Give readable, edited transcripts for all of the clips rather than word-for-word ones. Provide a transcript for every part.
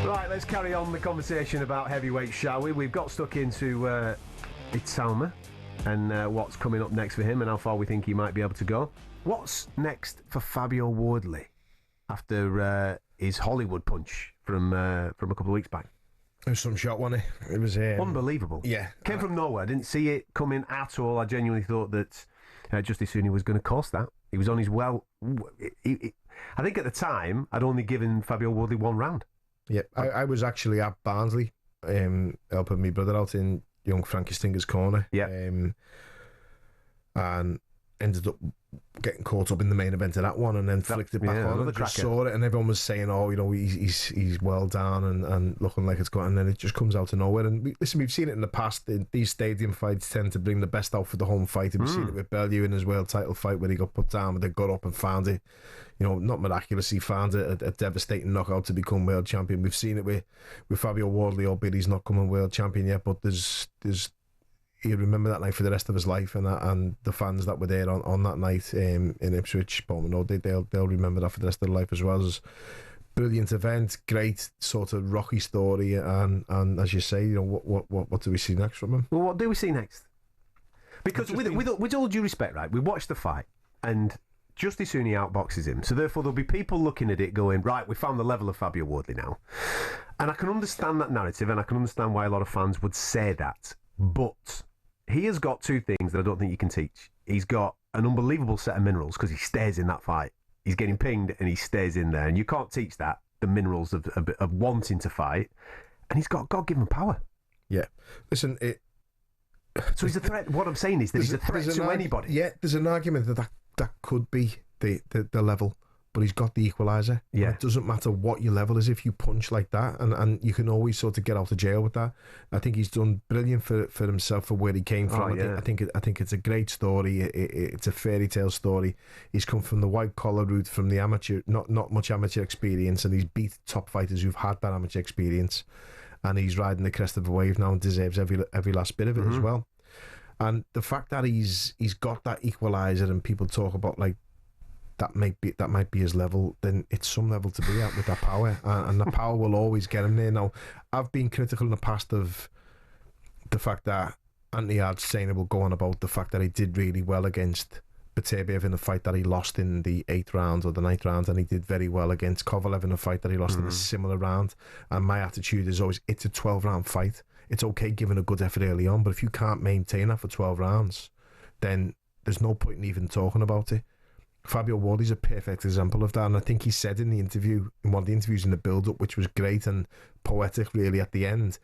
Right, let's carry on the conversation about heavyweight, shall we? We've got stuck into Itzalma and what's coming up next for him and how far we think he might be able to go. What's next for Fabio Wardley after his Hollywood punch from a couple of weeks back? It was some shot, wasn't it? It was unbelievable. Yeah, came from nowhere. I didn't see it coming at all. I genuinely thought that Justice Sooney was going to cost that. He was on his I think at the time I'd only given Fabio Wardley one round. Yeah, I was actually at Barnsley helping my brother out in young Frankie Stinger's corner. Yeah. And ended up getting caught up in the main event of that one, and then flicked it back on and just saw it, and everyone was saying, oh, you know, he's well down and looking like it's gone, and then it just comes out of nowhere. And we've seen it in the past. These stadium fights tend to bring the best out for the home fight, and we've seen it with Bellew in his world title fight where he got put down, but they got up and found it, you know, not miraculously, found it a devastating knockout to become world champion. We've seen it with Fabio Wardley, albeit he's not coming world champion yet, but there's he'll remember that night for the rest of his life, and the fans that were there on that night in Ipswich, Bowman Road, they'll remember that for the rest of their life as well. As brilliant event, great sort of rocky story, and as you say, you know, what do we see next from him? Well, what do we see next? Because with all due respect, right, we watched the fight and Justice Sooney outboxes him, so therefore there'll be people looking at it going, right, we found the level of Fabio Wardley now, and I can understand that narrative, and I can understand why a lot of fans would say that, but he has got two things that I don't think you can teach. He's got an unbelievable set of minerals because he stays in that fight. He's getting pinged and he stays in there. And you can't teach that, the minerals of wanting to fight. And he's got God-given power. Yeah. Listen, so he's a threat. What I'm saying is that he's a threat to anybody. Yeah, there's an argument that could be the level, but he's got the equaliser. Yeah. It doesn't matter what your level is if you punch like that, and you can always sort of get out of jail with that. I think he's done brilliant for himself, for where he came from. I think it's a great story. It's a fairy tale story. He's come from the white collar route, from the amateur, not much amateur experience, and he's beat top fighters who've had that amateur experience, and he's riding the crest of a wave now and deserves every last bit of it as well. And the fact that he's got that equaliser, and people talk about like that might be his level, then it's some level to be at with that power, and the power will always get him there. Now, I've been critical in the past of the fact that Anthony Hard's saying, will go on about the fact that he did really well against Beterbiev in a fight that he lost in the 8th round or the 9th round, and he did very well against Kovalev in a fight that he lost in a similar round. And my attitude is always, it's a 12-round fight. It's okay giving a good effort early on, but if you can't maintain that for 12 rounds, then there's no point in even talking about it. Fabio Wardley's a perfect example of that, and I think he said in one of the interviews in the build-up, which was great and poetic really at the end,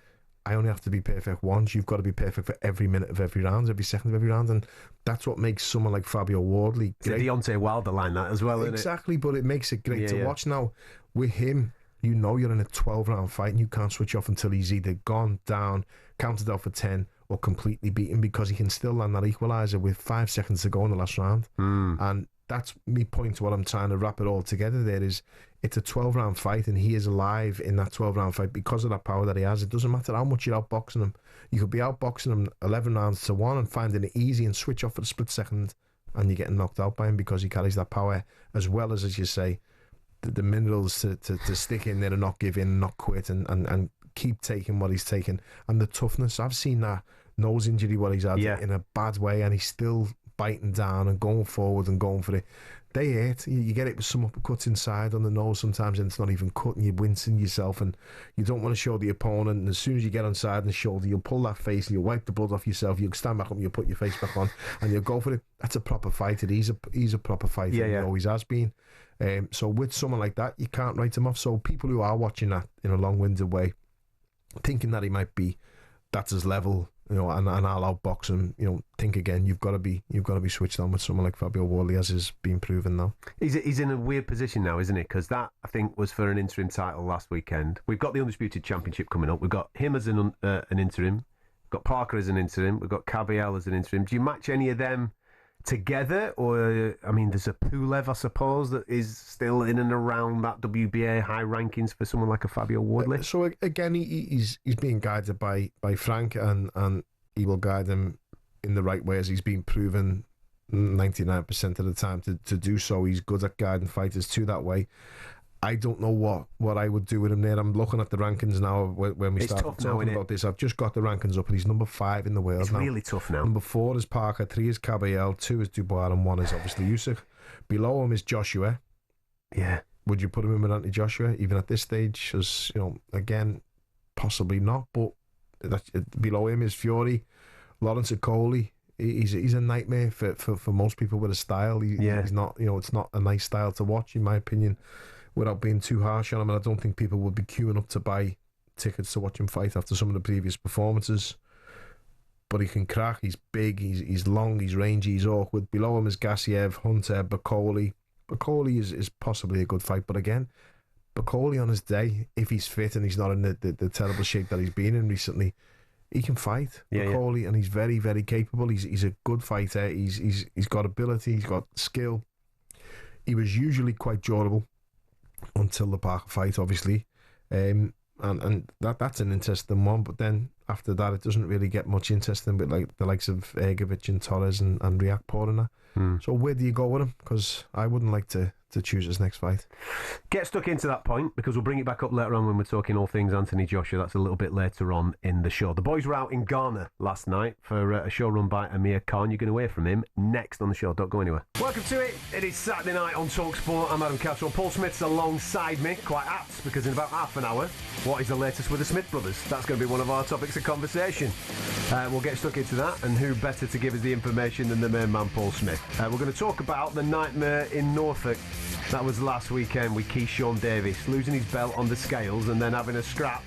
I only have to be perfect once. You've got to be perfect for every minute of every round, every second of every round, and that's what makes someone like Fabio Wardley great. It's a Deontay Wilder line, that as well, isn't it? Exactly, but it makes it great to watch. Now, with him, you know you're in a 12-round fight and you can't switch off until he's either gone down, counted out for 10, or completely beaten, because he can still land that equaliser with 5 seconds to go in the last round. And that's me point to what I'm trying to wrap it all together there, is it's a 12-round fight, and he is alive in that 12-round fight because of that power that he has. It doesn't matter how much you're outboxing him. You could be outboxing him 11 rounds to 1 and finding it easy and switch off for a split second, and you're getting knocked out by him because he carries that power, as well as you say, the minerals to stick in there and not give in, not quit, and keep taking what he's taking, and the toughness. I've seen that nose injury what he's had in a bad way, and he's still biting down and going forward and going for it. They hurt. You get it with some uppercuts inside on the nose sometimes, and it's not even cut, and you're wincing yourself, and you don't want to show the opponent. And as soon as you get on side and the shoulder, you'll pull that face and you'll wipe the blood off yourself. You'll stand back up and you'll put your face back on and you'll go for it. That's a proper fighter. He's a proper fighter. He always has been. So with someone like that, you can't write him off. So people who are watching that in a long-winded way, thinking that he might be, that's his level, you know, and I'll outbox him, you know, think again. You've got to be switched on with someone like Fabio Wardley, as has been proven now. He's in a weird position now, isn't he? Because that, I think, was for an interim title last weekend. We've got the Undisputed Championship coming up. We've got him as an interim. We've got Parker as an interim. We've got Kabiel as an interim. Do you match any of them together? Or, I mean, there's a Pulev, I suppose, that is still in and around that WBA high rankings for someone like a Fabio Wardley. So again, he's being guided by Frank, and he will guide him in the right way, as he's been proven 99% of the time to do so. He's good at guiding fighters to that way. I don't know what I would do with him there. I'm looking at the rankings now when we start talking about this. I've just got the rankings up, and he's number 5 in the world now. It's really tough now. Number 4 is Parker, 3 is Caballel, 2 is Dubois, and 1 is obviously Usyk. Below him is Joshua. Yeah. Would you put him in with Anthony Joshua, even at this stage? As you know, again, possibly not. But below him is Fury, Lawrence Okoli. He's a nightmare for most people with a style. He's not, it's not a nice style to watch, in my opinion, without being too harsh on him. And I don't think people would be queuing up to buy tickets to watch him fight after some of the previous performances. But he can crack. He's big. He's long. He's rangy. He's awkward. Below him is Gassiev, Hunter, Bakoli. Bakoli is possibly a good fight, but again, Bakoli on his day, if he's fit and he's not in the terrible shape that he's been in recently, he can fight. Bakoli, and he's very, very capable. He's a good fighter. He's got ability. He's got skill. He was usually quite durable until the Parker fight, obviously, and that's an interesting one. But then after that, it doesn't really get much interesting with like the likes of Ergovic and Torres and Riakporhe and that. So where do you go with him? Because I wouldn't like to choose his next fight. Get stuck into that point, because we'll bring it back up later on when we're talking all things Anthony Joshua. That's a little bit later on in the show. The boys were out in Ghana last night for a show run by Amir Khan. You're going to hear from him next on the show. Don't go anywhere. Welcome to it. It is Saturday night on talkSPORT. I'm Adam Catterall. Paul Smith's alongside me, quite apt, because in about half an hour, what is the latest with the Smith brothers? That's going to be one of our topics of conversation. We'll get stuck into that, and who better to give us the information than the main man, Paul Smith. We're going to talk about the nightmare in Norfolk. That was last weekend with Keyshawn Davis losing his belt on the scales and then having a scrap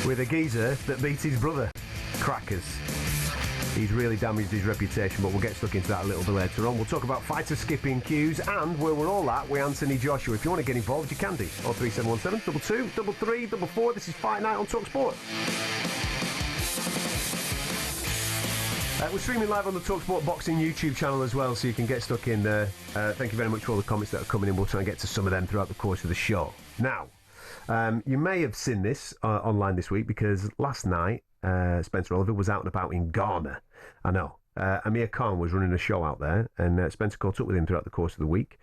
with a geezer that beat his brother. Crackers. He's really damaged his reputation, but we'll get stuck into that a little bit later on. We'll talk about fighter skipping cues and where we're all at with Anthony Joshua. If you want to get involved, you can do. 03717 22 33 44. This is Fight Night on talkSPORT. We're streaming live on the talkSPORT Boxing YouTube channel as well, so you can get stuck in there. Thank you very much for all the comments that are coming in. We'll try and get to some of them throughout the course of the show. Now, you may have seen this online this week, because last night Spencer Oliver was out and about in Ghana. I know. Amir Khan was running a show out there, and Spencer caught up with him throughout the course of the week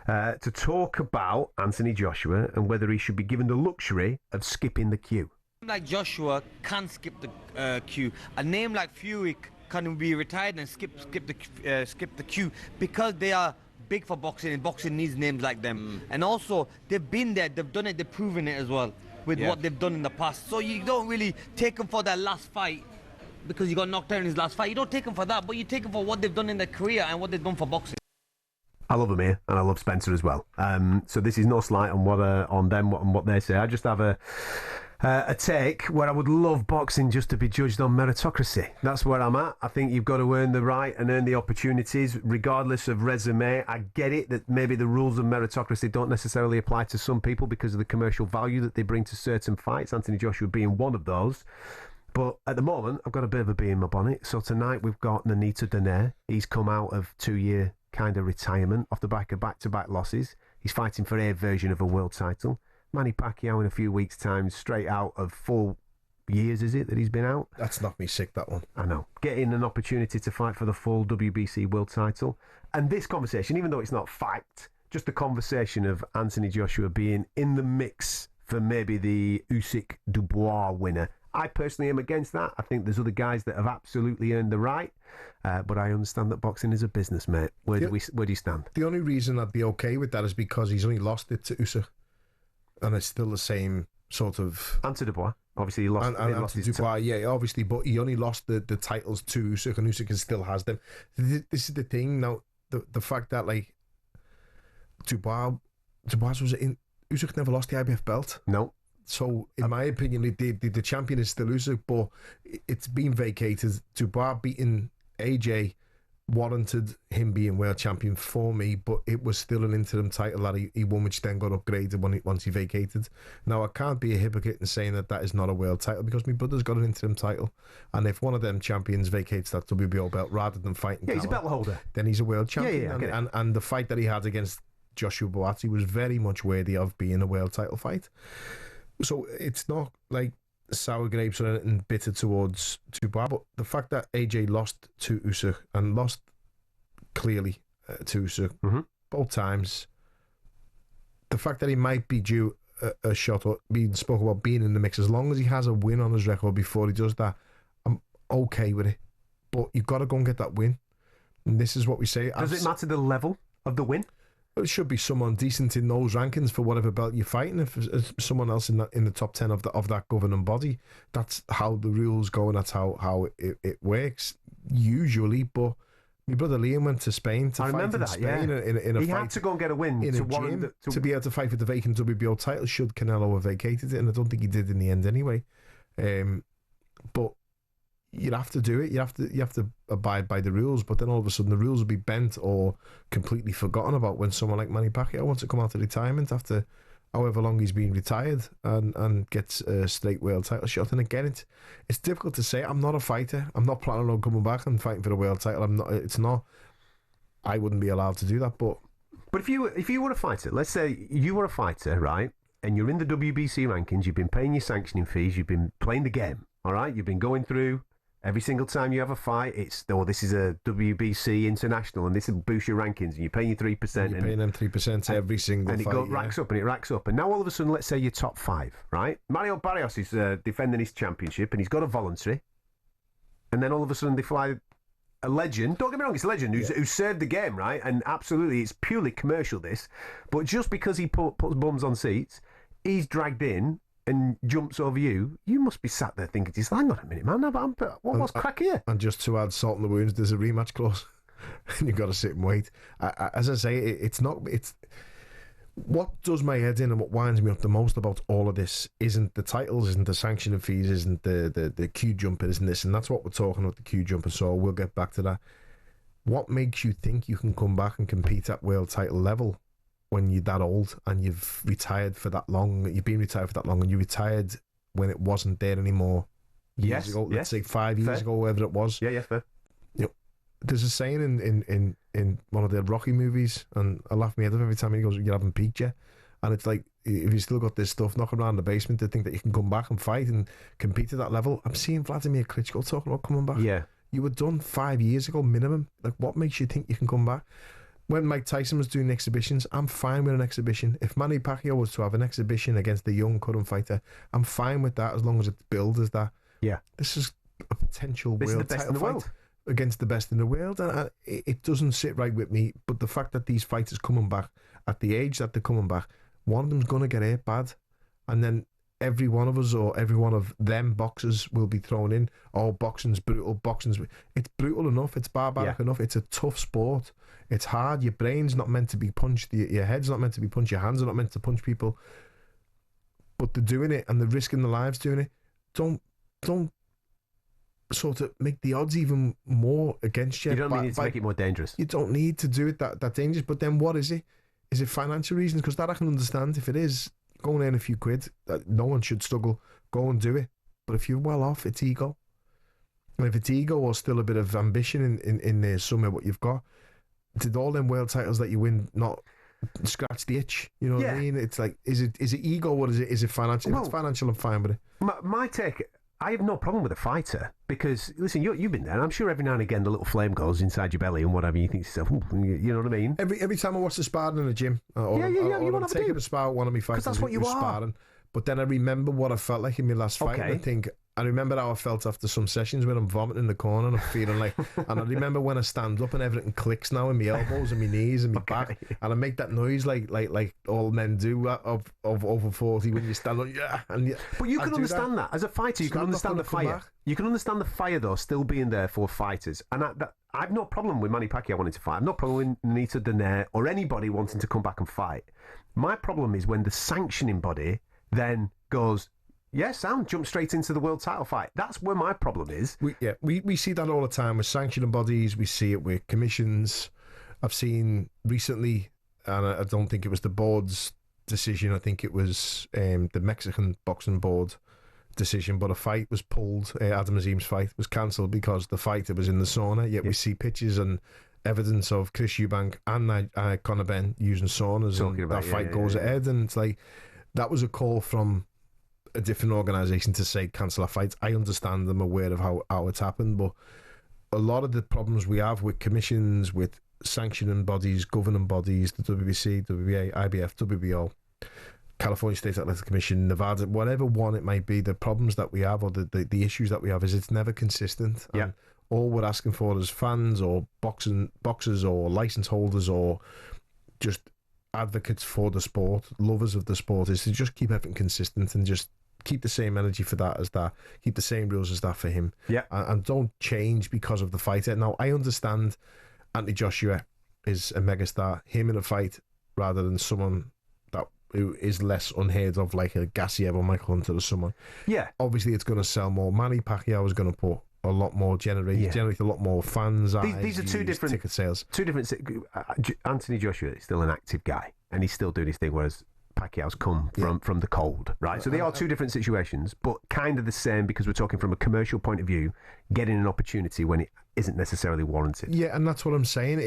to talk about Anthony Joshua and whether he should be given the luxury of skipping the queue. Like Joshua can skip the queue. A name like Fury can be retired and skip the queue, because they are big for boxing, and boxing needs names like them. And also, they've been there, they've done it, they've proven it as well with what they've done in the past. So you don't really take them for their last fight because he got knocked out in his last fight. You don't take them for that, but you take them for what they've done in their career and what they've done for boxing. I love Amir and I love Spencer as well. So this is no slight on what they say. I just have a take where I would love boxing just to be judged on meritocracy. That's where I'm at. I think you've got to earn the right and earn the opportunities regardless of resume. I get it that maybe the rules of meritocracy don't necessarily apply to some people because of the commercial value that they bring to certain fights, Anthony Joshua being one of those. But at the moment, I've got a bit of a bee in my bonnet. So tonight we've got Nanita Donaire. He's come out of 2-year kind of retirement off the back of back-to-back losses. He's fighting for a version of a world title. Manny Pacquiao in a few weeks' time, straight out of 4 years, is it, that he's been out? That's knocked me sick, that one. I know. Getting an opportunity to fight for the full WBC world title. And this conversation, even though it's not fact, just the conversation of Anthony Joshua being in the mix for maybe the Usyk-Dubois winner. I personally am against that. I think there's other guys that have absolutely earned the right. But I understand that boxing is a business, mate. Where do you stand? The only reason I'd be okay with that is because he's only lost it to Usyk. And it's still the same sort of... And to Dubois. Obviously, he lost, to Dubois, yeah, obviously. But he only lost the titles to Usyk, and Usyk still has them. This is the thing now. The fact that, like, Dubois was in... Usyk never lost the IBF belt. No. So, in my opinion, the champion is still Usyk, but it's been vacated. Dubois beating AJ warranted him being world champion for me, but it was still an interim title that he won, which then got upgraded once he vacated. Now, I can't be a hypocrite in saying that is not a world title, because my brother's got an interim title, and if one of them champions vacates that WBO belt rather than fighting he's a belt holder, then he's a world champion. Yeah, and the fight that he had against Joshua Buatsi was very much worthy of being a world title fight. So it's not like sour grapes or anything bitter towards Dubois, but the fact that AJ lost to Usyk and lost clearly to Usyk both times, the fact that he might be due a shot or being spoke about being in the mix, as long as he has a win on his record before he does that, I'm okay with it. But you've got to go and get that win. And this is what we say. Does it matter the level of the win? It should be someone decent in those rankings for whatever belt you're fighting. If someone else in the top 10 of that governing body, that's how the rules go and that's how it works usually. But my brother Liam went to Spain to fight in Spain in a he fight. had to go and get a win in to a warrant gym to be able to fight for the vacant WBO title should Canelo have vacated it, and I don't think he did in the end anyway. But you'd have to do it. You have to abide by the rules. But then all of a sudden the rules will be bent or completely forgotten about when someone like Manny Pacquiao wants to come out of retirement after however long he's been retired and gets a straight world title shot. And again, it's difficult to say. I'm not a fighter. I'm not planning on coming back and fighting for the world title. I'm not. It's not. I wouldn't be allowed to do that. But if you were a fighter, let's say you were a fighter, right? And you're in the WBC rankings. You've been paying your sanctioning fees. You've been playing the game. All right. You've been going through. Every single time you have a fight, this is a WBC international, and this will boost your rankings, and you're paying your 3%. You're paying them 3% every single fight. And it racks up, and it racks up. And now all of a sudden, let's say you're top 5, right? Mario Barrios is defending his championship, and he's got a voluntary. And then all of a sudden, they fly a legend. Don't get me wrong, it's a legend who served the game, right? And absolutely, it's purely commercial, this. But just because he puts bums on seats, he's dragged in and jumps over you, you must be sat there thinking, just hang on a minute, man, what's crack here? And just to add salt in the wounds, there's a rematch clause. And you've got to sit and wait. As I say, it's what does my head in and what winds me up the most about all of this isn't the titles, isn't the sanctioning fees, isn't the queue jumper, isn't this, and that's what we're talking about, the queue jumper, so we'll get back to that. What makes you think you can come back and compete at world title level when you're that old and you've retired for that long? You've been retired for that long and you retired when it wasn't there anymore years ago. Let's say 5 years ago, whatever it was. Yeah, fair. There's a saying in one of the Rocky movies, and I laugh my head off every time he goes, "You haven't peaked yet." And it's like, if you still got this stuff knocking around the basement to think that you can come back and fight and compete at that level. I'm seeing Vladimir Klitschko talking about coming back. Yeah. You were done 5 years ago minimum. Like, what makes you think you can come back? When Mike Tyson was doing exhibitions, I'm fine with an exhibition. If Manny Pacquiao was to have an exhibition against a young current fighter, I'm fine with that as long as it's billed as that. Yeah. This is a potential world title in the fight world against the best in the world, and it doesn't sit right with me. But the fact that these fighters coming back at the age that they're coming back, one of them's going to get hurt bad, and then every one of us or every one of them boxers will be thrown in. Oh, boxing's brutal. It's brutal enough. It's barbaric enough. It's a tough sport. It's hard. Your brain's not meant to be punched. Your head's not meant to be punched. Your hands are not meant to punch people. But they're doing it, and they're risking their lives doing it. Don't sort of make the odds even more against you. You don't need to make it more dangerous. You don't need to do it that dangerous. But then what is it? Is it financial reasons? Because that I can understand. If it is, go and earn a few quid. No one should struggle. Go and do it. But if you're well off, it's ego. And if it's ego or still a bit of ambition in there somewhere, what you've got, did all them world titles that you win not scratch the itch? You know what I mean? It's like, is it ego or is it financial? If it's financial, I'm fine with it. My take, I have no problem with a fighter because, listen, you've been there, and I'm sure every now and again the little flame goes inside your belly and whatever, you think to yourself, you know what I mean? Every time I watch the sparring in the gym, or I'm taking a spar with one of my fighters, that's what you are. Sparring, but then I remember what I felt like in my last fight, and I remember how I felt after some sessions when I'm vomiting in the corner and I'm feeling like, and I remember when I stand up and everything clicks now in my elbows and my knees and my back, and I make that noise like all men do of over 40 when you stand up. But you can understand that as a fighter. You can understand the fire. You can understand the fire though still being there for fighters, and I've no problem with Manny Pacquiao wanting to fight. I've no problem with Nito Donaire or anybody wanting to come back and fight. My problem is when the sanctioning body then goes, yes, Sam, jump straight into the world title fight. That's where my problem is. We see that all the time with sanctioning bodies. We see it with commissions. I've seen recently, and I don't think it was the board's decision. I think it was the Mexican boxing board decision. But a fight was pulled. Adam Azim's fight was cancelled because the fighter was in the sauna. Yet we see pictures and evidence of Chris Eubank and Conor Benn using saunas, and that fight goes ahead. And it's like, that was a call from a different organisation to say cancel our fights. I understand, I'm aware of how it's happened, but a lot of the problems we have with commissions, with sanctioning bodies, governing bodies, the WBC, WBA, IBF, WBO, California State Athletic Commission, Nevada, whatever one it might be, the problems that we have or the issues that we have is it's never consistent. Yeah. And all we're asking for as fans or boxers or license holders or just advocates for the sport, lovers of the sport, is to just keep everything consistent and just keep the same energy for that as that, keep the same rules as that for him. Yeah. And don't change because of the fighter. Now, I understand Anthony Joshua is a megastar, him in a fight rather than someone who is less unheard of, like a Gassiev or Michael Hunter or someone. Yeah. Obviously, it's going to sell more. Manny Pacquiao is going to put a lot more, generate a lot more fans. These are two different ticket sales. Anthony Joshua is still an active guy, and he's still doing his thing, whereas Pacquiao's come from the cold, right? So they are two different situations, but kind of the same because we're talking from a commercial point of view, getting an opportunity when it isn't necessarily warranted. Yeah, and that's what I'm saying.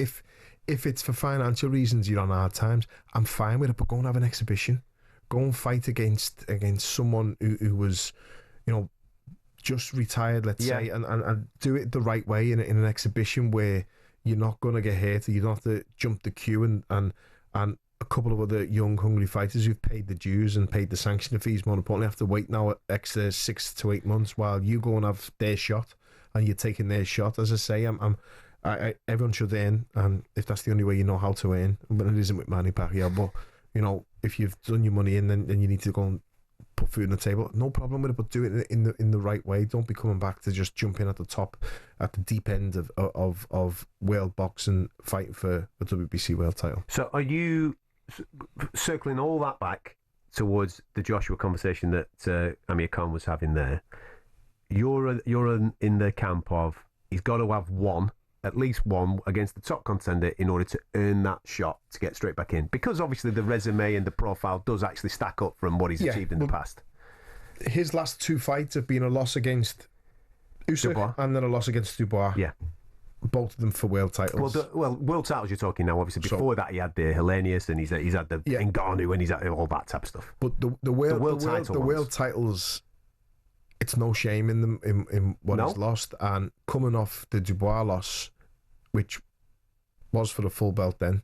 If it's for financial reasons, you're on hard times, I'm fine with it, but go and have an exhibition. Go and fight against someone who was, just retired, let's say, and do it the right way in an exhibition where you're not going to get hurt, you don't have to jump the queue, and a couple of other young, hungry fighters who've paid the dues and paid the sanction fees, more importantly, have to wait now extra 6 to 8 months while you go and have their shot, and you're taking their shot. As I say, everyone should earn, and if that's the only way you know how to earn, but it isn't with Manny Pacquiao, but if you've done your money in, then you need to go and put food on the table. No problem with it, but do it in the right way. Don't be coming back to just jump in at the deep end of world boxing, fighting for a WBC world title. So are you circling all that back towards the Joshua conversation that Amir Khan was having there? You're in the camp of he's got to have at least one against the top contender in order to earn that shot to get straight back in, because obviously the resume and the profile does actually stack up from what he's achieved in the past. His last 2 fights have been a loss against Usyk and then a loss against Dubois. Yeah, both of them for world titles. Well, world titles you're talking now. Obviously, before that he had the Hellenius and he's had the Ngannou and he's had all that type of stuff. But the world titles, it's no shame in them in what he's lost, and coming off the Dubois loss, which was for the full belt, then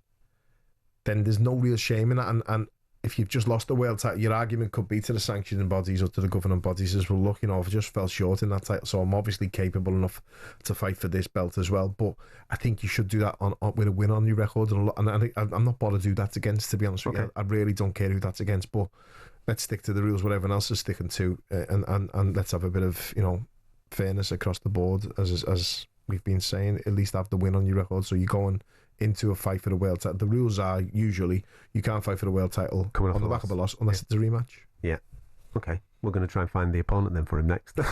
there's no real shame in that. And if you've just lost the world title, your argument could be to the sanctioning bodies or to the governing bodies as well, look, I've just fell short in that title, so I'm obviously capable enough to fight for this belt as well. But I think you should do that with a win on your record, and I'm not bothered who that's against, to be honest with you. I really don't care who that's against, but let's stick to the rules, what everyone else is sticking to, and let's have a bit of fairness across the board, as we've been saying. At least have the win on your record, so you're going into a fight for the world title. The rules are usually you can't fight for the world title on the back of a loss unless it's a rematch. Yeah. Okay. We're going to try and find the opponent then for him next. On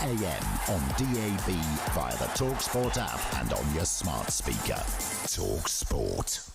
AM, on DAB, via the talkSPORT app and on your smart speaker. talkSPORT.